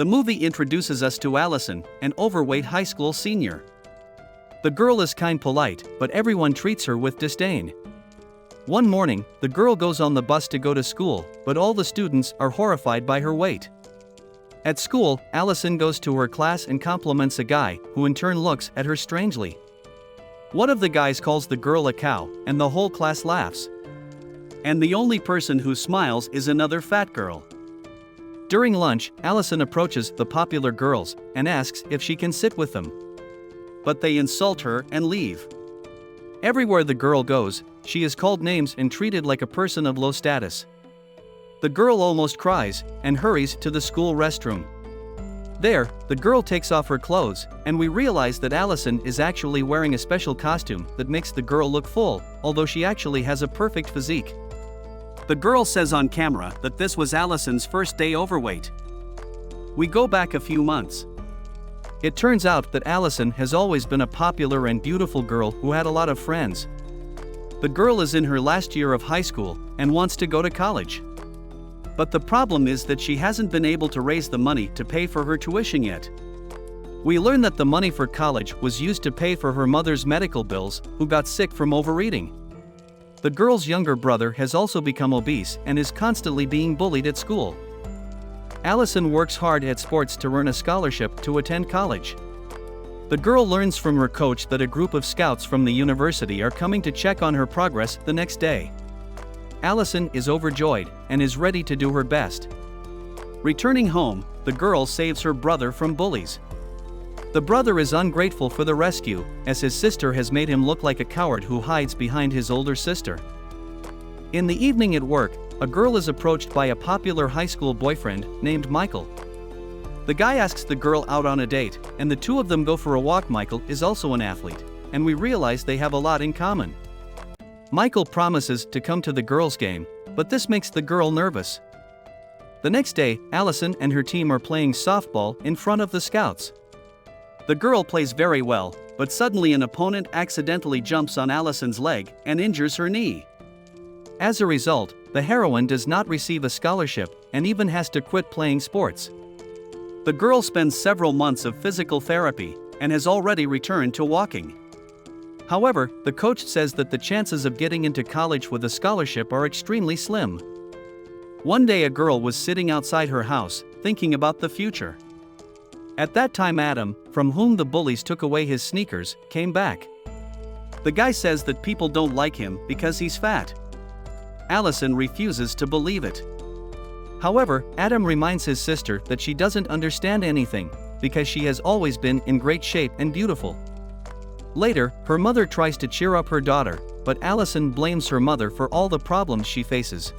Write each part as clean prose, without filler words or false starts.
The movie introduces us to Allison, an overweight high school senior. The girl is kind polite, but everyone treats her with disdain. One morning, the girl goes on the bus to go to school, but all the students are horrified by her weight. At school, Allison goes to her class and compliments a guy, who in turn looks at her strangely. One of the guys calls the girl a cow, and the whole class laughs. And the only person who smiles is another fat girl. During lunch, Allison approaches the popular girls and asks if she can sit with them. But they insult her and leave. Everywhere the girl goes, she is called names and treated like a person of low status. The girl almost cries and hurries to the school restroom. There, the girl takes off her clothes, and we realize that Allison is actually wearing a special costume that makes the girl look full, although she actually has a perfect physique. The girl says on camera that this was Allison's first day overweight. We go back a few months. It turns out that Allison has always been a popular and beautiful girl who had a lot of friends. The girl is in her last year of high school and wants to go to college. But the problem is that she hasn't been able to raise the money to pay for her tuition yet. We learn that the money for college was used to pay for her mother's medical bills, who got sick from overeating. The girl's younger brother has also become obese and is constantly being bullied at school. Allison works hard at sports to earn a scholarship to attend college. The girl learns from her coach that a group of scouts from the university are coming to check on her progress the next day. Allison is overjoyed and is ready to do her best. Returning home, the girl saves her brother from bullies. The brother is ungrateful for the rescue, as his sister has made him look like a coward who hides behind his older sister. In the evening at work, a girl is approached by a popular high school boyfriend named Michael. The guy asks the girl out on a date, and the two of them go for a walk. Michael is also an athlete, and we realize they have a lot in common. Michael promises to come to the girls' game, but this makes the girl nervous. The next day, Allison and her team are playing softball in front of the scouts. The girl plays very well, but suddenly an opponent accidentally jumps on Allison's leg and injures her knee. As a result, the heroine does not receive a scholarship and even has to quit playing sports. The girl spends several months of physical therapy and has already returned to walking. However, the coach says that the chances of getting into college with a scholarship are extremely slim. One day a girl was sitting outside her house, thinking about the future. At that time Adam, from whom the bullies took away his sneakers, came back. The guy says that people don't like him because he's fat. Allison refuses to believe it. However, Adam reminds his sister that she doesn't understand anything, because she has always been in great shape and beautiful. Later, her mother tries to cheer up her daughter, but Allison blames her mother for all the problems she faces.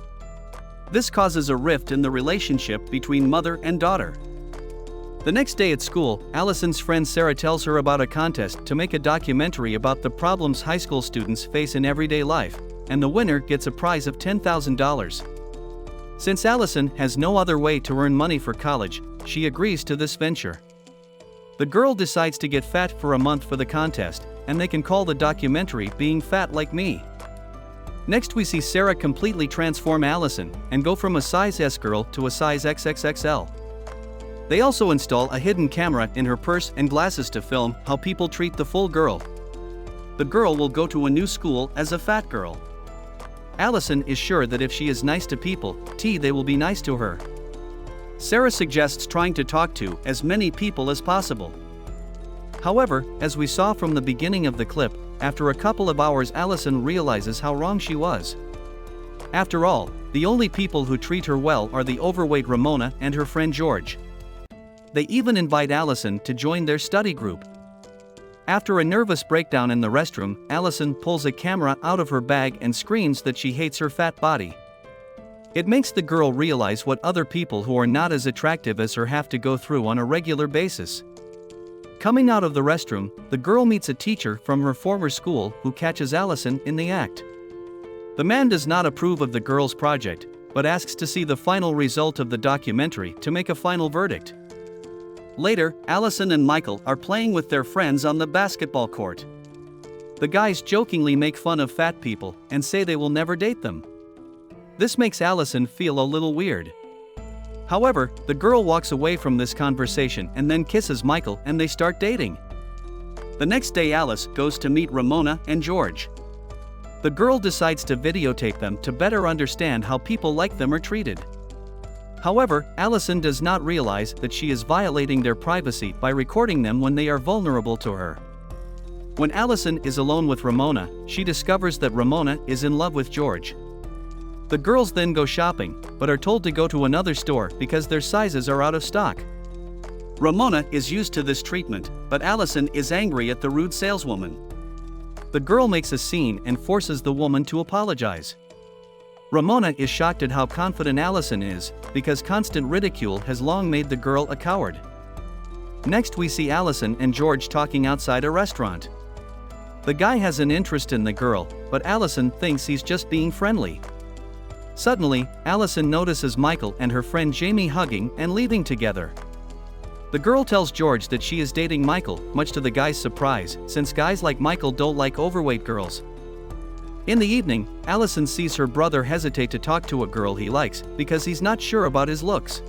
This causes a rift in the relationship between mother and daughter. The next day at school, Allison's friend Sarah tells her about a contest to make a documentary about the problems high school students face in everyday life, and the winner gets a prize of $10,000. Since Allison has no other way to earn money for college, she agrees to this venture. The girl decides to get fat for a month for the contest, and they can call the documentary Being Fat Like Me. Next we see Sarah completely transform Allison and go from a size S girl to a size XXXL. They also install a hidden camera in her purse and glasses to film how people treat the full girl. The girl will go to a new school as a fat girl. Allison is sure that if she is nice to people, they will be nice to her. Sarah suggests trying to talk to as many people as possible. However, as we saw from the beginning of the clip, after a couple of hours Allison realizes how wrong she was. After all, the only people who treat her well are the overweight Ramona and her friend George. They even invite Allison to join their study group. After a nervous breakdown in the restroom, Allison pulls a camera out of her bag and screams that she hates her fat body. It makes the girl realize what other people who are not as attractive as her have to go through on a regular basis. Coming out of the restroom, the girl meets a teacher from her former school who catches Allison in the act. The man does not approve of the girl's project, but asks to see the final result of the documentary to make a final verdict. Later, Allison and Michael are playing with their friends on the basketball court. The guys jokingly make fun of fat people and say they will never date them. This makes Allison feel a little weird. However, the girl walks away from this conversation and then kisses Michael and they start dating. The next day Alice goes to meet Ramona and George. The girl decides to videotape them to better understand how people like them are treated. However, Allison does not realize that she is violating their privacy by recording them when they are vulnerable to her. When Allison is alone with Ramona, she discovers that Ramona is in love with George. The girls then go shopping, but are told to go to another store because their sizes are out of stock. Ramona is used to this treatment, but Allison is angry at the rude saleswoman. The girl makes a scene and forces the woman to apologize. Ramona is shocked at how confident Allison is, because constant ridicule has long made the girl a coward. Next we see Allison and George talking outside a restaurant. The guy has an interest in the girl, but Allison thinks he's just being friendly. Suddenly, Allison notices Michael and her friend Jamie hugging and leaving together. The girl tells George that she is dating Michael, much to the guy's surprise, since guys like Michael don't like overweight girls. In the evening, Allison sees her brother hesitate to talk to a girl he likes because he's not sure about his looks.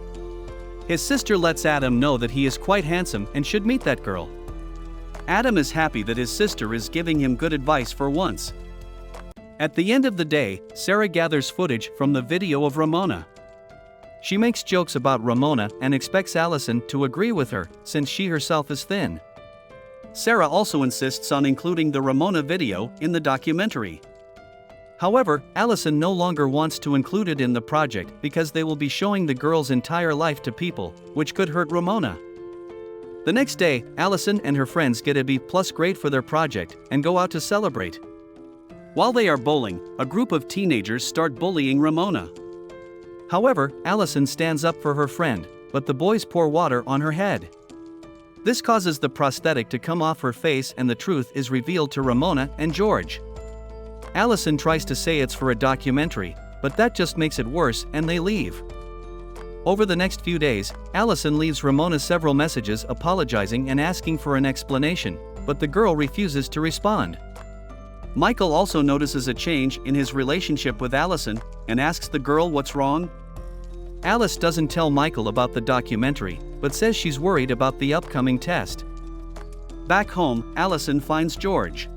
His sister lets Adam know that he is quite handsome and should meet that girl. Adam is happy that his sister is giving him good advice for once. At the end of the day, Sarah gathers footage from the video of Ramona. She makes jokes about Ramona and expects Allison to agree with her, since she herself is thin. Sarah also insists on including the Ramona video in the documentary. However, Allison no longer wants to include it in the project because they will be showing the girl's entire life to people, which could hurt Ramona. The next day, Allison and her friends get a B+ grade for their project and go out to celebrate. While they are bowling, a group of teenagers start bullying Ramona. However, Allison stands up for her friend, but the boys pour water on her head. This causes the prosthetic to come off her face and the truth is revealed to Ramona and George. Allison tries to say it's for a documentary, but that just makes it worse and they leave. Over the next few days, Allison leaves Ramona several messages apologizing and asking for an explanation, but the girl refuses to respond. Michael also notices a change in his relationship with Allison and asks the girl what's wrong. Alice doesn't tell Michael about the documentary, but says she's worried about the upcoming test. Back home, Allison finds George.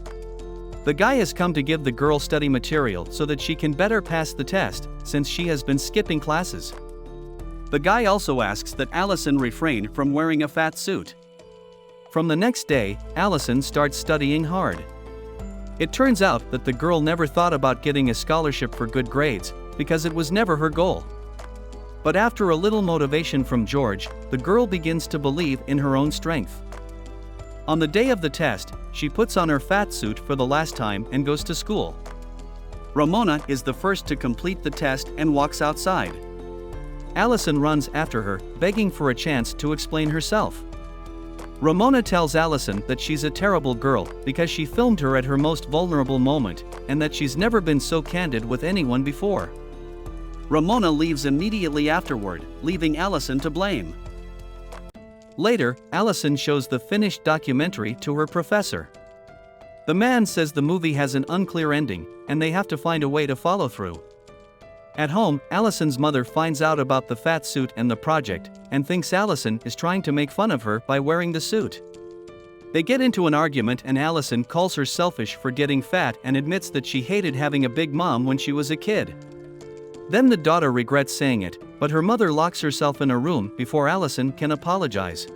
The guy has come to give the girl study material so that she can better pass the test, since she has been skipping classes. The guy also asks that Allison refrain from wearing a fat suit. From the next day, Allison starts studying hard. It turns out that the girl never thought about getting a scholarship for good grades, because it was never her goal. But after a little motivation from George, the girl begins to believe in her own strength. On the day of the test, she puts on her fat suit for the last time and goes to school. Ramona is the first to complete the test and walks outside. Allison runs after her, begging for a chance to explain herself. Ramona tells Allison that she's a terrible girl because she filmed her at her most vulnerable moment, and that she's never been so candid with anyone before. Ramona leaves immediately afterward, leaving Allison to blame. Later, Allison shows the finished documentary to her professor. The man says the movie has an unclear ending, and they have to find a way to follow through. At home, Allison's mother finds out about the fat suit and the project, and thinks Allison is trying to make fun of her by wearing the suit. They get into an argument and Allison calls her selfish for getting fat and admits that she hated having a big mom when she was a kid. Then the daughter regrets saying it, but her mother locks herself in a room before Allison can apologize.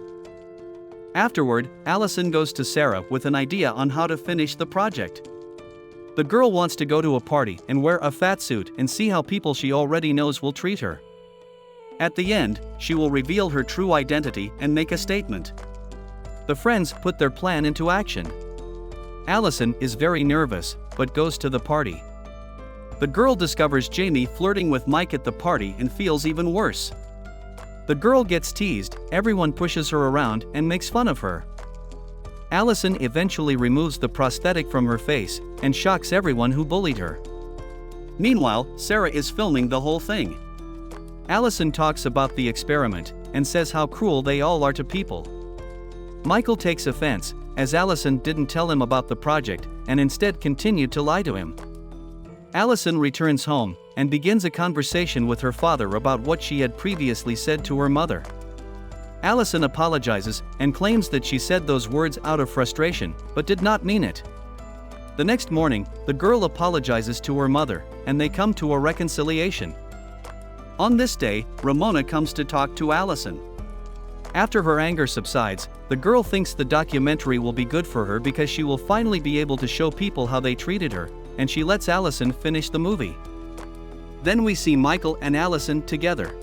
Afterward, Allison goes to Sarah with an idea on how to finish the project. The girl wants to go to a party and wear a fat suit and see how people she already knows will treat her. At the end, she will reveal her true identity and make a statement. The friends put their plan into action. Allison is very nervous, but goes to the party. The girl discovers Jamie flirting with Mike at the party and feels even worse. The girl gets teased, everyone pushes her around and makes fun of her. Allison eventually removes the prosthetic from her face and shocks everyone who bullied her. Meanwhile, Sarah is filming the whole thing. Allison talks about the experiment and says how cruel they all are to people. Michael takes offense, as Allison didn't tell him about the project and instead continued to lie to him. Allison returns home and begins a conversation with her father about what she had previously said to her mother. Allison apologizes and claims that she said those words out of frustration, but did not mean it. The next morning, the girl apologizes to her mother, and they come to a reconciliation. On this day, Ramona comes to talk to Allison. After her anger subsides, the girl thinks the documentary will be good for her because she will finally be able to show people how they treated her, and she lets Allison finish the movie. Then we see Michael and Allison together.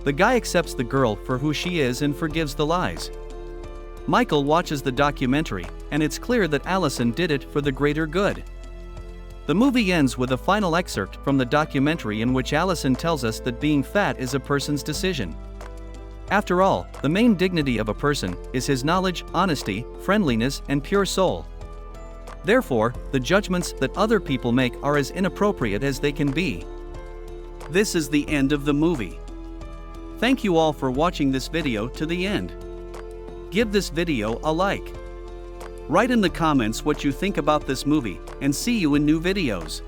The guy accepts the girl for who she is and forgives the lies. Michael watches the documentary, and it's clear that Allison did it for the greater good. The movie ends with a final excerpt from the documentary in which Allison tells us that being fat is a person's decision. After all, the main dignity of a person is his knowledge, honesty, friendliness, and pure soul. Therefore, the judgments that other people make are as inappropriate as they can be. This is the end of the movie. Thank you all for watching this video to the end. Give this video a like. Write in the comments what you think about this movie, and see you in new videos.